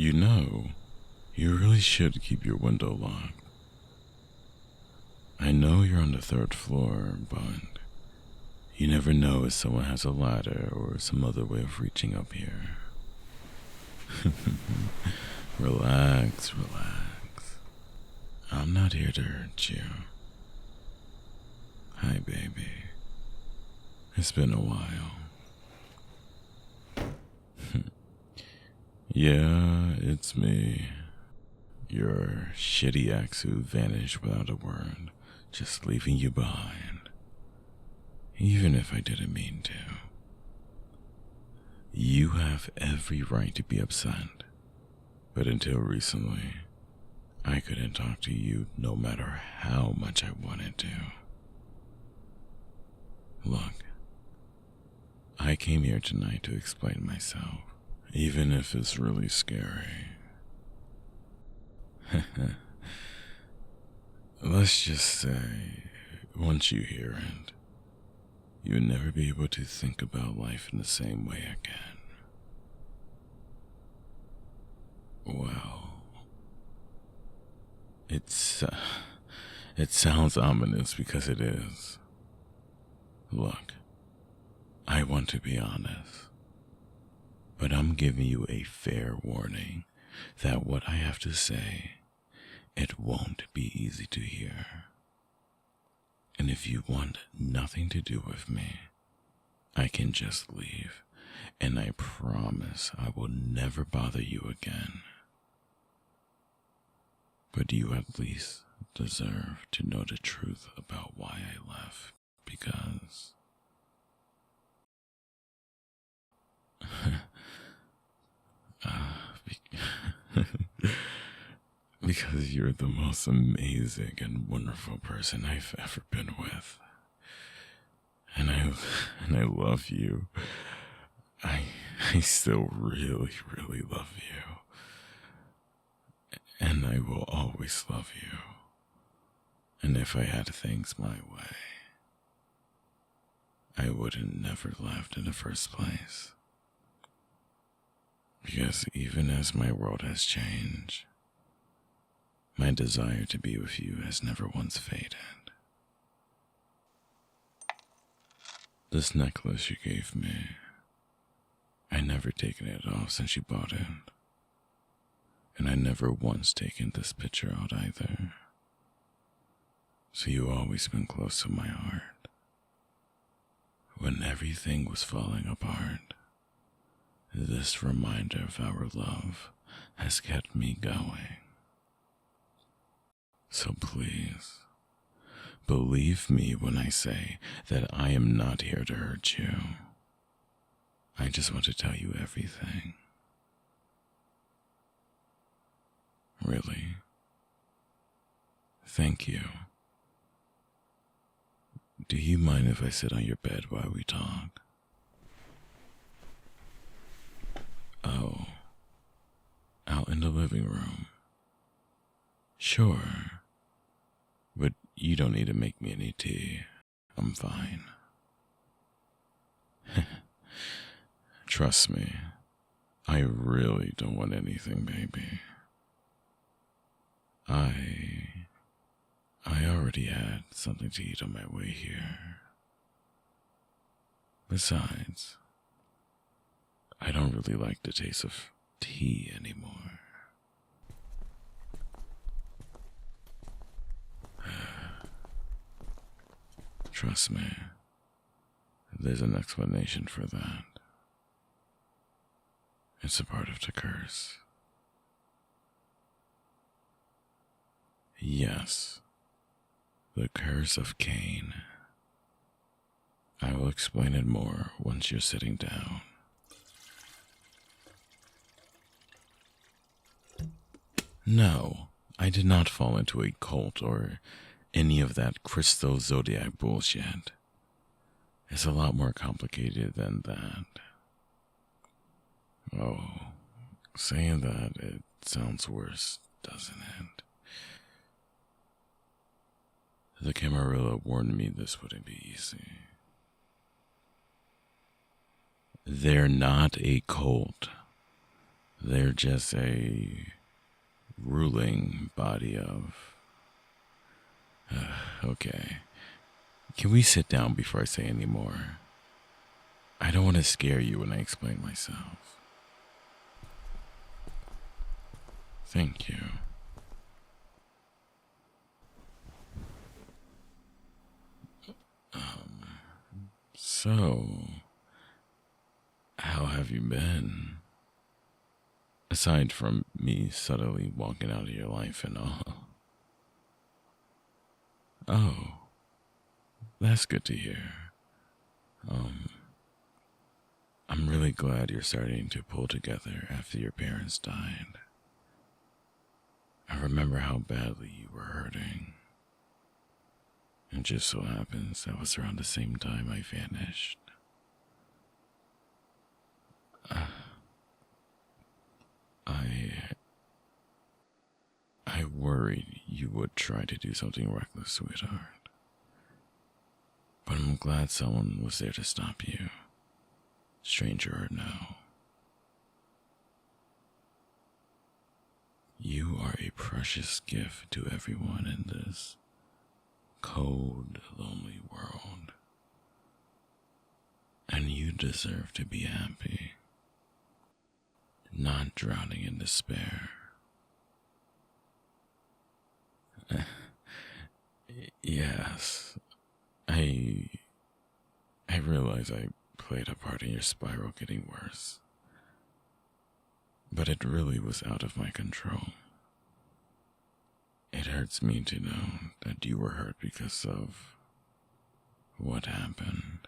You know, you really should keep your window locked. I know you're on the 3rd floor, but you never know if someone has a ladder or some other way of reaching up here. Relax, relax. I'm not here to hurt you. Hi, baby. It's been a while. Yeah, it's me. Your shitty ex who vanished without a word, just leaving you behind. Even if I didn't mean to. You have every right to be upset. But until recently, I couldn't talk to you no matter how much I wanted to. Look, I came here tonight to explain myself, even if it's really scary. Let's just say, once you hear it, you'll never be able to think about life in the same way again. Well, it sounds ominous because it is. Look, I want to be honest, but I'm giving you a fair warning that what I have to say, it won't be easy to hear. And if you want nothing to do with me, I can just leave, and I promise I will never bother you again. But you at least deserve to know the truth about why I left, because because you're the most amazing and wonderful person I've ever been with. And I love you. I still really, really love you. And I will always love you. And if I had things my way, I wouldn't never left in the first place. Because even as my world has changed, my desire to be with you has never once faded. This necklace you gave me, I never taken it off since you bought it. And I never once taken this picture out either. So you always been close to my heart. When everything was falling apart, this reminder of our love has kept me going. So please, believe me when I say that I am not here to hurt you. I just want to tell you everything. Really. Thank you. Do you mind if I sit on your bed while we talk? Oh, out in the living room. Sure, but you don't need to make me any tea. I'm fine. Trust me, I really don't want anything, baby. I already had something to eat on my way here. Besides, I don't really like the taste of tea anymore. Trust me, there's an explanation for that. It's a part of the curse. Yes, the curse of Cain. I will explain it more once you're sitting down. No, I did not fall into a cult or any of that crystal zodiac bullshit. It's a lot more complicated than that. Oh, saying that, it sounds worse, doesn't it? The Camarilla warned me this wouldn't be easy. They're not a cult. They're just a ruling body of... okay. Can we sit down before I say any more? I don't want to scare you when I explain myself. Thank you. So, how have you been? Aside from me subtly walking out of your life and all. Oh, that's good to hear. I'm really glad you're starting to pull together after your parents died. I remember how badly you were hurting. It just so happens that was around the same time I vanished. I worried you would try to do something reckless, sweetheart. But I'm glad someone was there to stop you, stranger or no. You are a precious gift to everyone in this cold, lonely world. And you deserve to be happy, not drowning in despair. Yes, I realize I played a part in your spiral getting worse. But it really was out of my control. It hurts me to know that you were hurt because of what happened.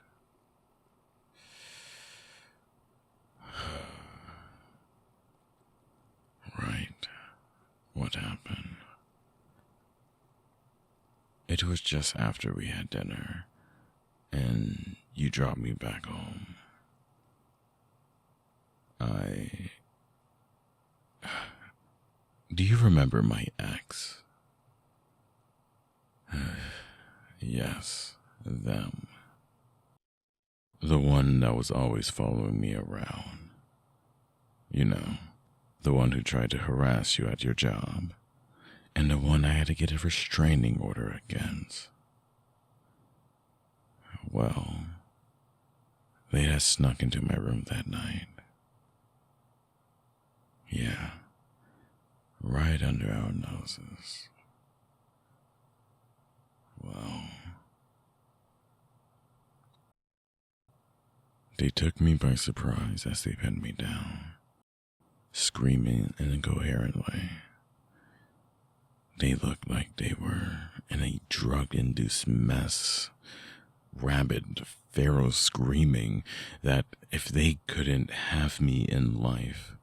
Right, what happened? It was just after we had dinner, and you dropped me back home. Do you remember my ex? Yes, them. The one that was always following me around. You know, the one who tried to harass you at your job. And the one I had to get a restraining order against. Well, they had snuck into my room that night. Yeah, right under our noses. Well, they took me by surprise as they pinned me down, screaming incoherently. They looked like they were in a drug-induced mess, rabid, feral screaming that if they couldn't have me in life,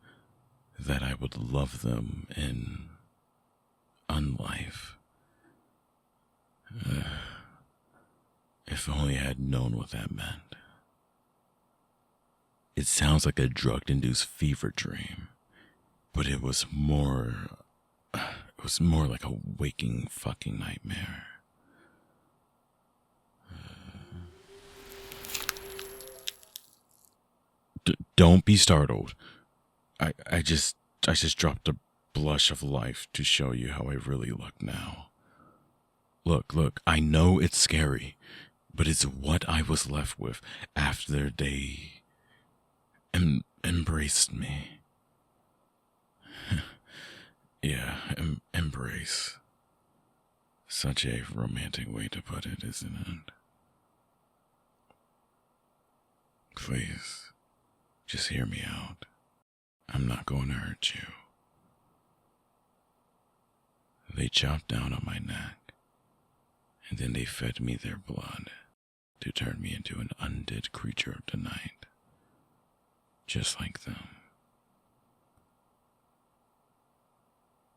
that I would love them in unlife. If only I had known what that meant. It sounds like a drug-induced fever dream, but it was more like a waking fucking nightmare. Don't be startled. I just dropped a blush of life to show you how I really look now. Look, I know it's scary, but it's what I was left with after they embraced me. Yeah, embrace. Such a romantic way to put it, isn't it? Please, just hear me out. I'm not going to hurt you. They chopped down on my neck, and then they fed me their blood to turn me into an undead creature of the night, just like them.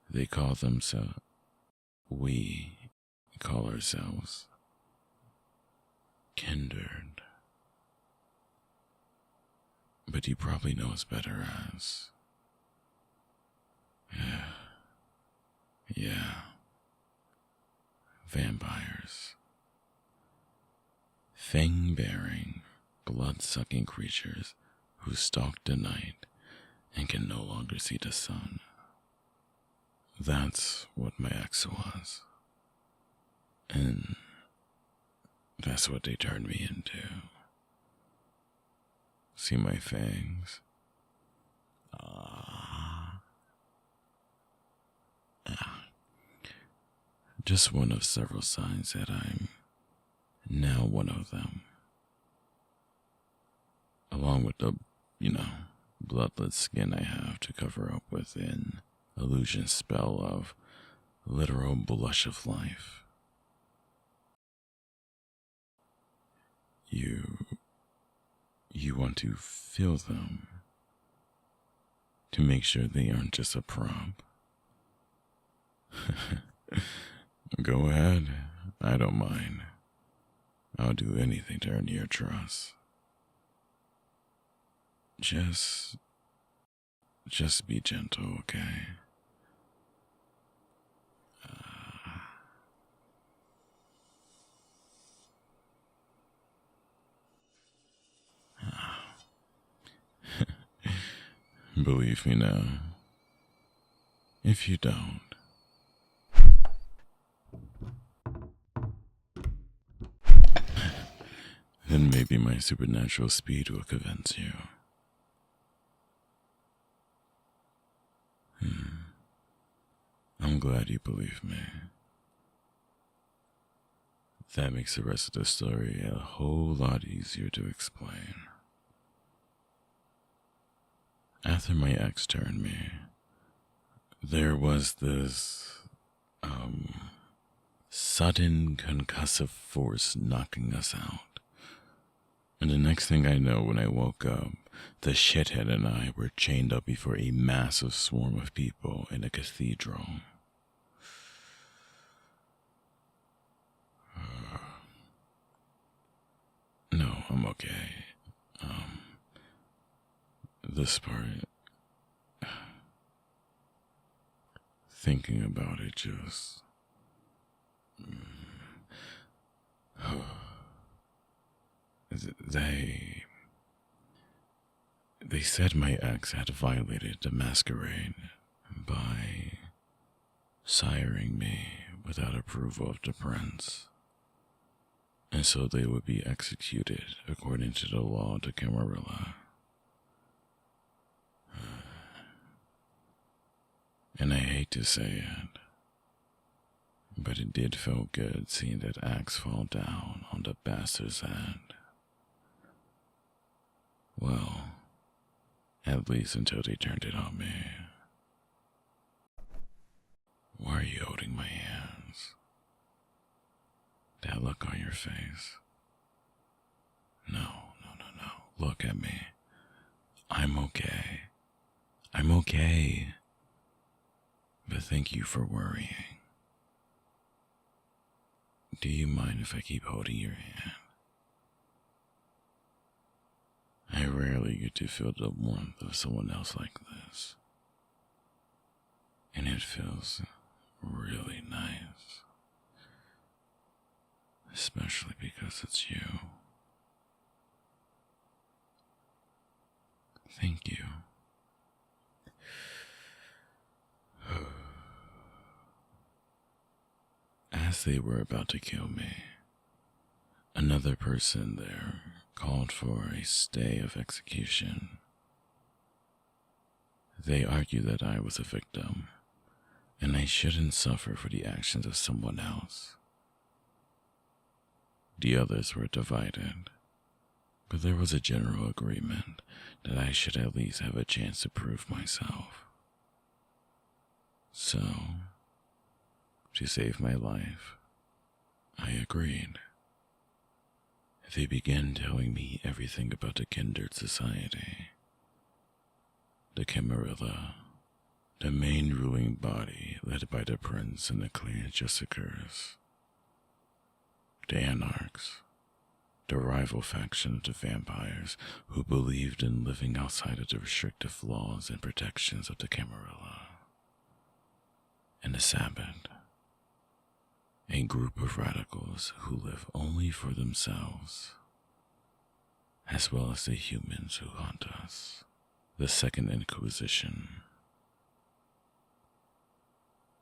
They call themselves, we call ourselves Kindred. But you probably know us better as, yeah, vampires. Fang-bearing, blood-sucking creatures who stalk the night and can no longer see the sun. That's what my ex was. And that's what they turned me into. See my fangs? Just one of several signs that I'm now one of them. Along with the, bloodless skin I have to cover up with an illusion spell of literal blush of life. You want to feel them to make sure they aren't just a prop. Go ahead, I don't mind. I'll do anything to earn your trust. Just be gentle, okay? Believe me now. If you don't, then maybe my supernatural speed will convince you. I'm glad you believe me. That makes the rest of the story a whole lot easier to explain. After my ex turned me, there was this, sudden concussive force knocking us out. And the next thing I know, when I woke up, the shithead and I were chained up before a massive swarm of people in a cathedral. No, I'm okay. This part, thinking about it just... They said my ex had violated the Masquerade by siring me without approval of the prince, and so they would be executed according to the law of the Camarilla. And I hate to say it, but it did feel good seeing that axe fall down on the bastard's head. Well, at least until they turned it on me. Why are you holding my hands? That look on your face. No. Look at me. I'm okay. I'm okay. But thank you for worrying. Do you mind if I keep holding your hand? I rarely get to feel the warmth of someone else like this. And it feels really nice. Especially because it's you. Thank you. As they were about to kill me, another person there called for a stay of execution. They argued that I was a victim, and I shouldn't suffer for the actions of someone else. The others were divided, but there was a general agreement that I should at least have a chance to prove myself. So, to save my life, I agreed. They began telling me everything about the Kindred society. The Camarilla, the main ruling body led by the prince and the clan Justicers. The Anarchs, the rival faction of the vampires who believed in living outside of the restrictive laws and protections of the Camarilla. And the Sabbath, a group of radicals who live only for themselves, as well as the humans who haunt us. the Second Inquisition.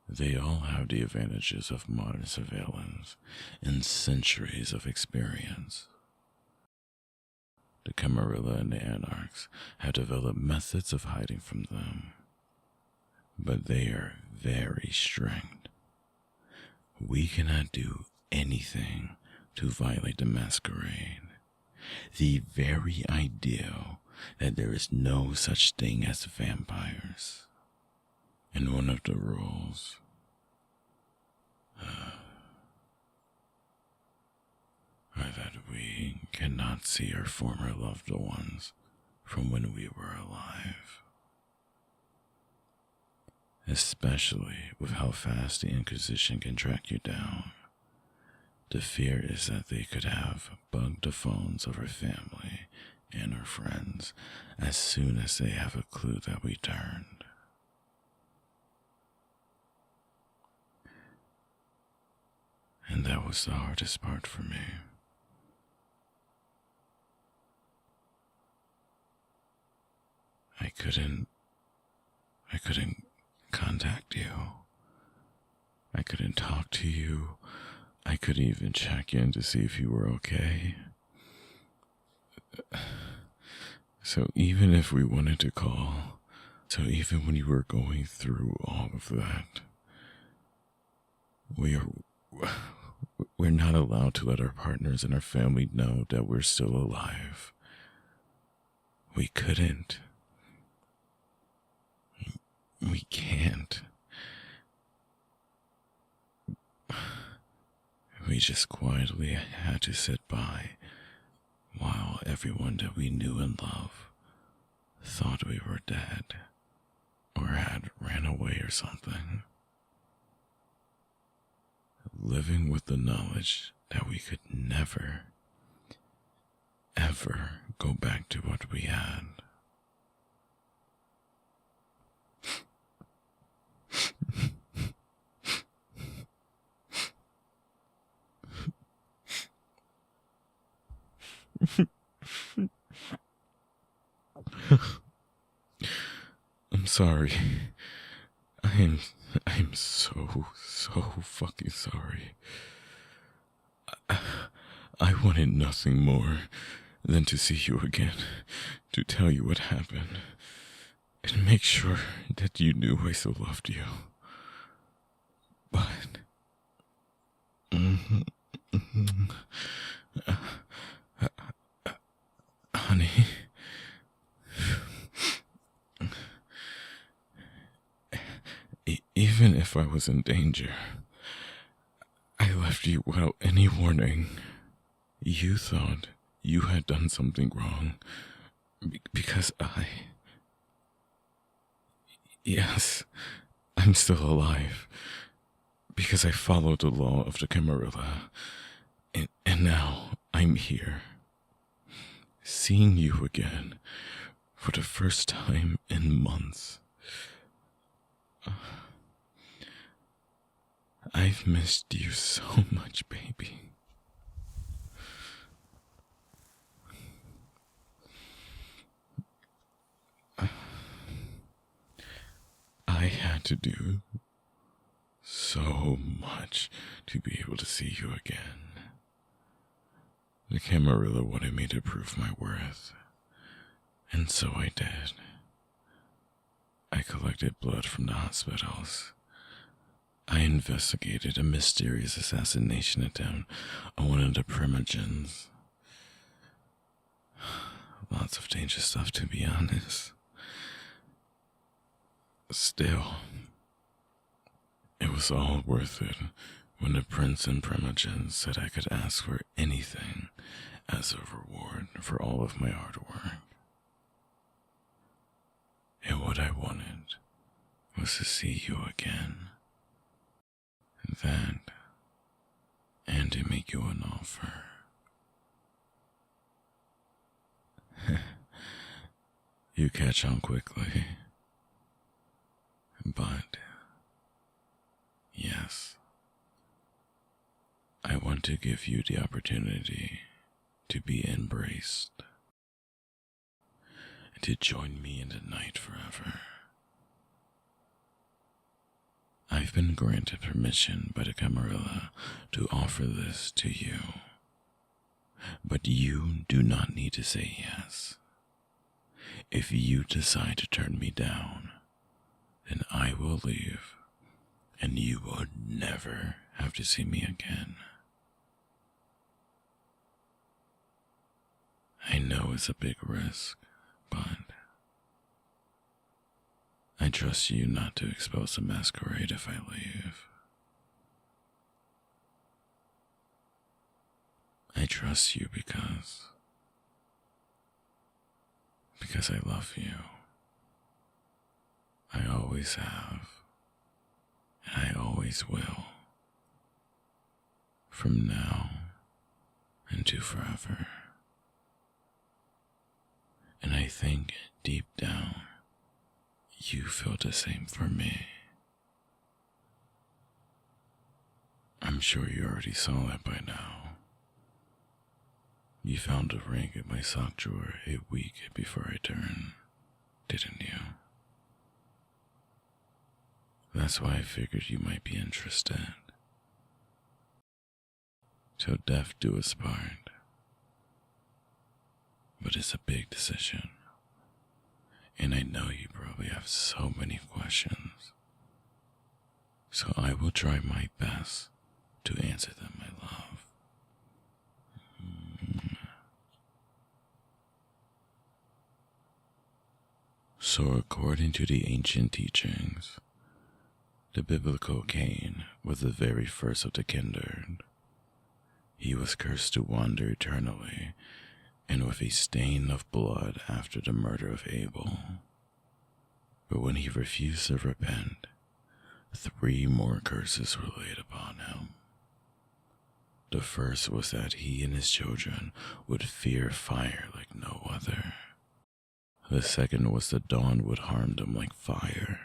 They all have the advantages of modern surveillance and centuries of experience. The Camarilla and the Anarchs have developed methods of hiding from them, but they are very strict. We cannot do anything to violate the Masquerade. The very idea that there is no such thing as vampires. And one of the rules are that we cannot see our former loved ones from when we were alive. Especially with how fast the Inquisition can track you down. The fear is that they could have bugged the phones of our family and our friends as soon as they have a clue that we turned. And that was the hardest part for me. I couldn't contact you. I couldn't talk to you. I couldn't even check in to see if you were okay. So even if we wanted to call, so even when you were going through all of that, we're not allowed to let our partners and our family know that we're still alive. We couldn't. We can't. We just quietly had to sit by while everyone that we knew and loved thought we were dead or had ran away or something. Living with the knowledge that we could never, ever go back to what we had. I'm sorry. I'm so fucking sorry. I wanted nothing more than to see you again, to tell you what happened, and make sure that you knew I still loved you. But honey, even if I was in danger, I left you without any warning. You thought you had done something wrong because yes, I'm still alive because I followed the law of the Camarilla, and now I'm here, seeing you again for the first time in months. I've missed you so much, baby. I had to do so much to be able to see you again. The Camarilla wanted me to prove my worth, and so I did. I collected blood from the hospitals. I investigated a mysterious assassination attempt on one of the primogens. Lots of dangerous stuff, to be honest. Still, it was all worth it when the prince and primogens said I could ask for anything as a reward for all of my hard work. And what I wanted was to see you again. That, and to make you an offer. You catch on quickly. But, yes, I want to give you the opportunity to be embraced. to join me in the night forever? I've been granted permission by the Camarilla to offer this to you, but you do not need to say yes. If you decide to turn me down, then I will leave, and you will never have to see me again. I know it's a big risk, but I trust you not to expose the Masquerade if I leave. I trust you because I love you. I always have, and I always will, from now into forever. And I think deep down, you feel the same for me. I'm sure you already saw that by now. You found a ring in my sock drawer a week before I turned, didn't you? That's why I figured you might be interested. Till death do us part. But it's a big decision. And I know you probably have so many questions. So I will try my best to answer them, my love. So according to the ancient teachings, the biblical Cain was the very first of the Kindred. He was cursed to wander eternally, and with a stain of blood after the murder of Abel. But when he refused to repent, 3 more curses were laid upon him. The first was that he and his children would fear fire like no other. The second was the dawn would harm them like fire.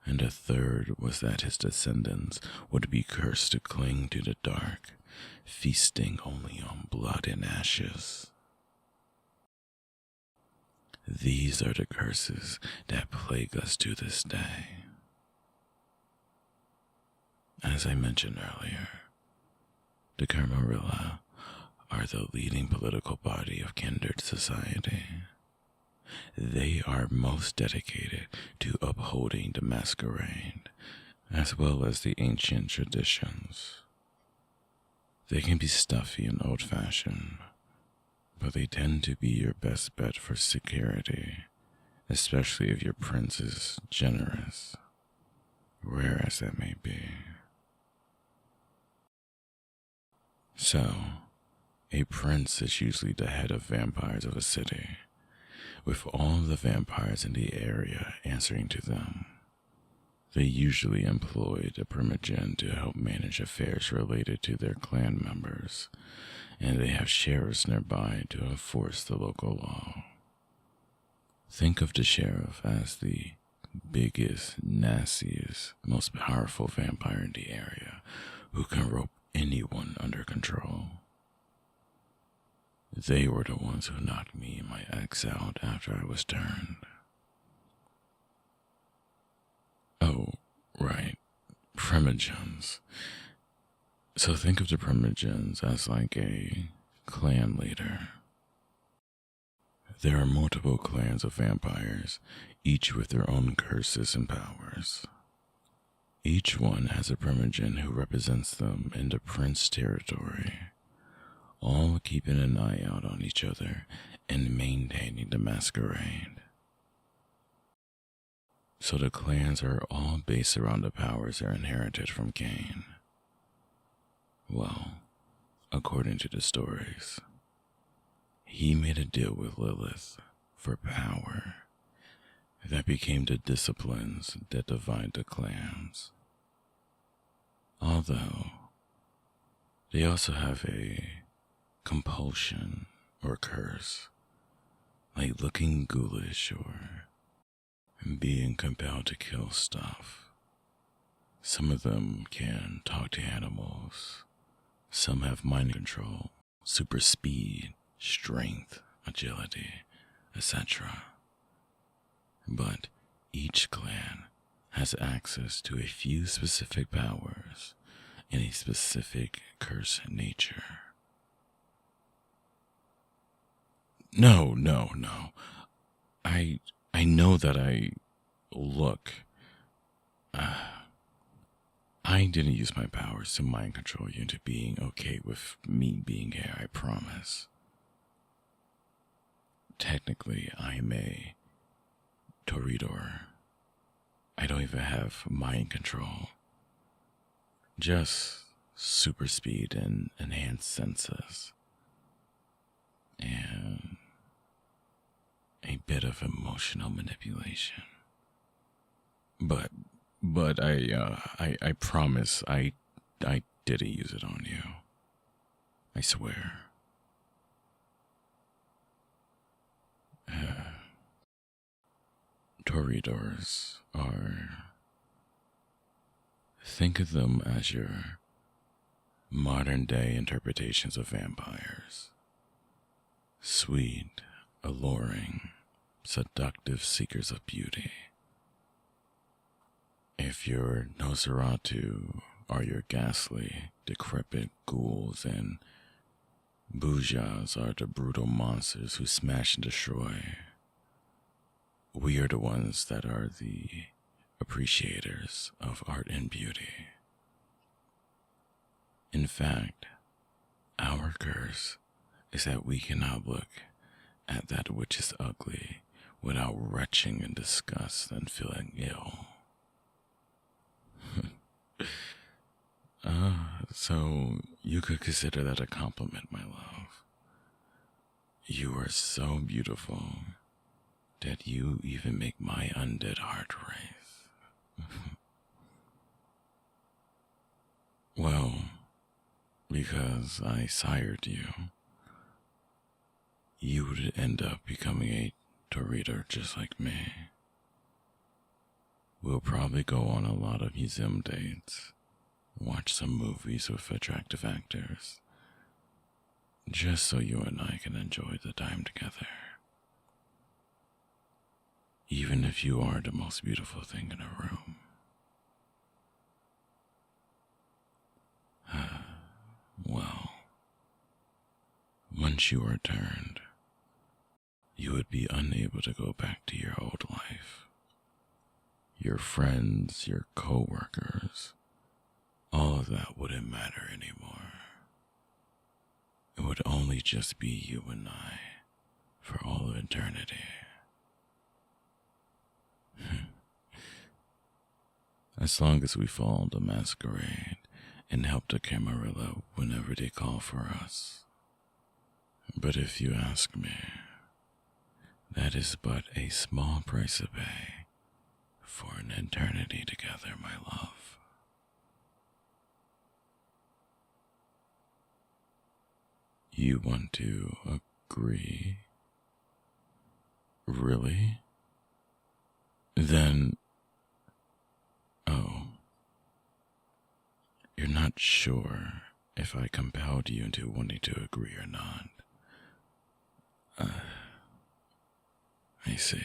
And the third was that his descendants would be cursed to cling to the dark, feasting only on blood and ashes. These are the curses that plague us to this day. As I mentioned earlier, the Camarilla are the leading political body of Kindred society. They are most dedicated to upholding the Masquerade, as well as the ancient traditions. They can be stuffy and old-fashioned, but they tend to be your best bet for security, especially if your prince is generous, rare as that may be. So, a prince is usually the head of vampires of a city, with all the vampires in the area answering to them. They usually employ the primogen to help manage affairs related to their clan members, and they have sheriffs nearby to enforce the local law. Think of the sheriff as the biggest, nastiest, most powerful vampire in the area who can rope anyone under control. They were the ones who knocked me and my ex out after I was turned. Oh, right, primogens. So think of the primogens as like a clan leader. There are multiple clans of vampires, each with their own curses and powers. Each one has a primogen who represents them in the prince territory, all keeping an eye out on each other and maintaining the Masquerade. So the clans are all based around the powers they're inherited from Cain. Well, according to the stories, he made a deal with Lilith for power that became the disciplines that divide the clans. Although, they also have a compulsion or curse, like looking ghoulish or being compelled to kill stuff. Some of them can talk to animals. Some have mind control, super speed, strength, agility, etc. But each clan has access to a few specific powers and a specific curse nature. No. I know that look. I didn't use my powers to mind control you into being okay with me being here, I promise. Technically, I am a Toreador. I don't even have mind control. Just super speed and enhanced senses. And a bit of emotional manipulation. But I promise I didn't use it on you. I swear. Toreadors are... Think of them as your modern day interpretations of vampires. Sweet, alluring, seductive seekers of beauty. If your Nosferatu are your ghastly, decrepit ghouls, and Boujas are the brutal monsters who smash and destroy, we are the ones that are the appreciators of art and beauty. In fact, our curse is that we cannot look at that which is ugly without retching in disgust and feeling ill. So you could consider that a compliment, my love. You are so beautiful that you even make my undead heart race. Well, because I sired you, you would end up becoming a Toreador just like me. We'll probably go on a lot of museum dates, watch some movies with attractive actors, just so you and I can enjoy the time together. Even if you are the most beautiful thing in a room. Well, once you are turned, you would be unable to go back to your old life. Your friends, your co-workers, all of that wouldn't matter anymore. It would only just be you and I for all of eternity. As long as we follow the Masquerade and help the Camarilla whenever they call for us. But if you ask me, that is but a small price to pay for an eternity together, my love. You want to agree? Really? Then... Oh. You're not sure if I compelled you into wanting to agree or not. I see.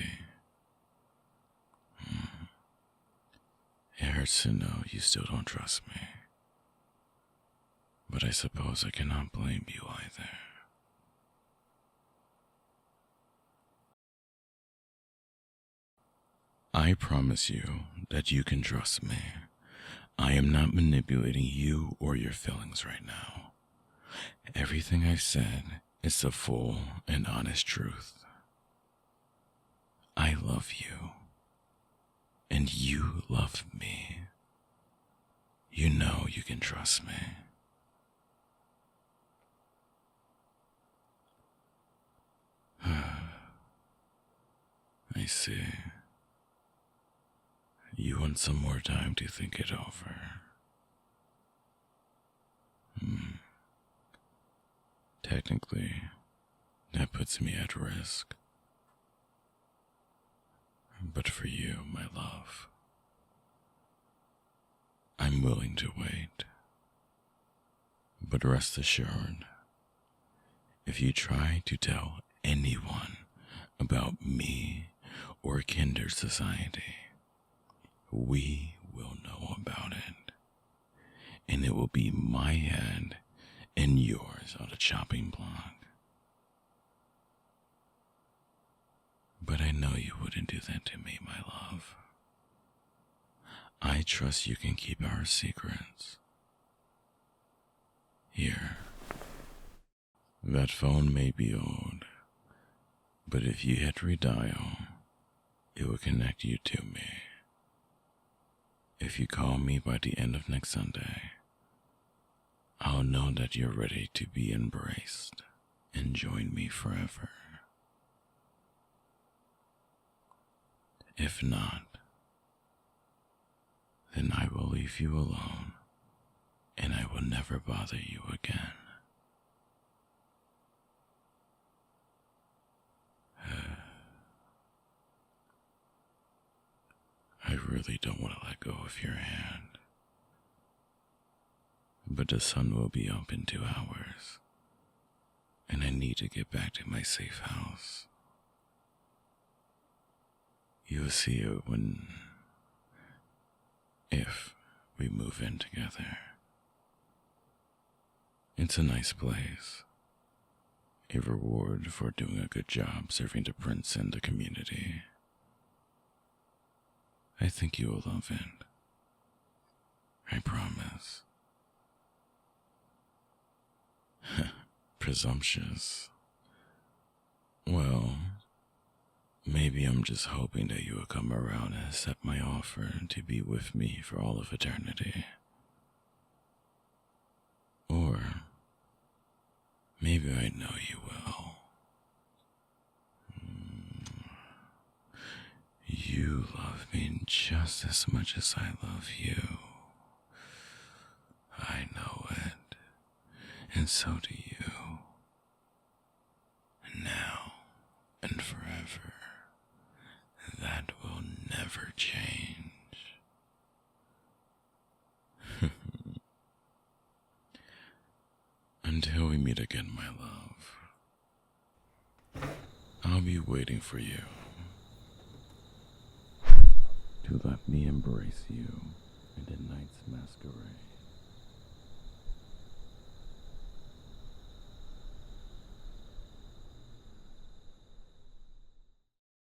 It hurts to know you still don't trust me. But I suppose I cannot blame you either. I promise you that you can trust me. I am not manipulating you or your feelings right now. Everything I've said is the full and honest truth. I love you. And you love me. You know you can trust me. I see. You want some more time to think it over. Technically, that puts me at risk. But for you, my love, I'm willing to wait. But rest assured, if you try to tell anyone about me or Kindred society, we will know about it, and it will be my head and yours on the chopping block. But I know you wouldn't do that to me, my love. I trust you can keep our secrets. Here. That phone may be old, but if you hit redial, it will connect you to me. If you call me by the end of next Sunday, I'll know that you're ready to be embraced and join me forever. If not, then I will leave you alone, and I will never bother you again. I really don't want to let go of your hand, but the sun will be up in 2 hours, and I need to get back to my safe house. You'll see it if we move in together. It's a nice place, a reward for doing a good job serving the prince and the community. I think you will love it. I promise. Presumptuous. Well, maybe I'm just hoping that you will come around and accept my offer to be with me for all of eternity. Or maybe I know you will. You love me just as much as I love you. I know it, and so do you. Now and forever, that will never change. Until we meet again, my love, I'll be waiting for you to let me embrace you in the night's masquerade.